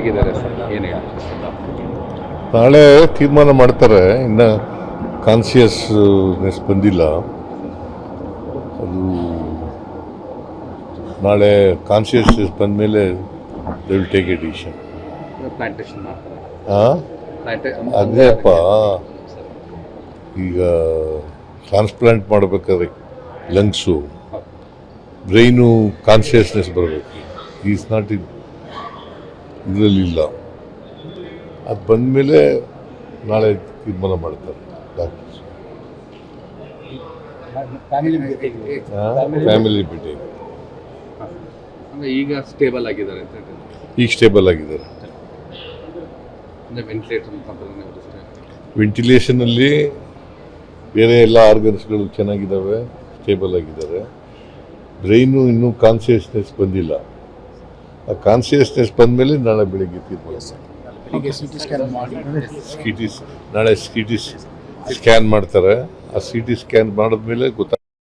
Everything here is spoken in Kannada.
ಹೇಗಿದ್ದಾರೆ ಸರ್, ಏನು ಹೇಳಿ? ನಾಳೆ ತೀರ್ಮಾನ ಮಾಡ್ತಾರೆ. ಇನ್ನು ಕಾನ್ಸಿಯಸ್ನೆಸ್ ಬಂದಿಲ್ಲ. ಅದು ನಾಳೆ ಕಾನ್ಸಿಯಸ್ನೆಸ್ ಬಂದಮೇಲೆ they will take a decision. Plantation ಮಾಡ್ತಾರೆ. ಅದೇಪ್ಪ, ಈಗ ಟ್ರಾನ್ಸ್ಪ್ಲಾಂಟ್ ಮಾಡಬೇಕಾದ್ರೆ ಲಂಗ್ಸು ಬ್ರೈನು ಕಾನ್ಸಿಯಸ್ನೆಸ್ ಬರಬೇಕು. ಈಸ್ ನಾಟ್ ಇದರಲ್ಲಿಲ್ಲ. ಅದು ಬಂದಮೇಲೆ ನಾಳೆ ತೀರ್ಮಾನ ಮಾಡ್ತಾರೆ ಡಾಕ್ಟರ್ಸ್. Family meeting. ಅಂದರೆ ಈಗ ಸ್ಟೇಬಲ್ ಆಗಿದ್ದಾರೆ ಅಂತ ಹೇಳಿ. ಈಗ ಸ್ಟೇಬಲ್ ಆಗಿದ್ದಾರೆ. ಅಂದರೆ ವೆಂಟಿಲೇಟರ್ ಮುಖಾಂತರ ವೆಂಟಿಲೇಷನಲ್ಲಿ ಬೇರೆ ಎಲ್ಲ ಆರ್ಗನ್ಸ್ಗಳು ಚೆನ್ನಾಗಿದ್ದಾವೆ, ಸ್ಟೇಬಲ್ ಆಗಿದ್ದಾರೆ. ಬ್ರೈನು ಇನ್ನೂ ಕಾನ್ಸಿಯಸ್ನೆಸ್ ಬಂದಿಲ್ಲ. ಆ ಕಾನ್ಸಿಯಸ್ನೆಸ್ ಬಂದಮೇಲೆ ನಾಳೆ ಬೆಳಿಗ್ಗೆ ತೀರ್ಮಾನ. ನಾಳೆ ಸಿ ಟಿ ಸ್ಕ್ಯಾನ್ ಮಾಡ್ತಾರೆ. ಆ ಸಿ ಟಿ ಸ್ಕ್ಯಾನ್ ಮಾಡಿದ್ಮೇಲೆ ಗೊತ್ತಾಗ್ತದೆ.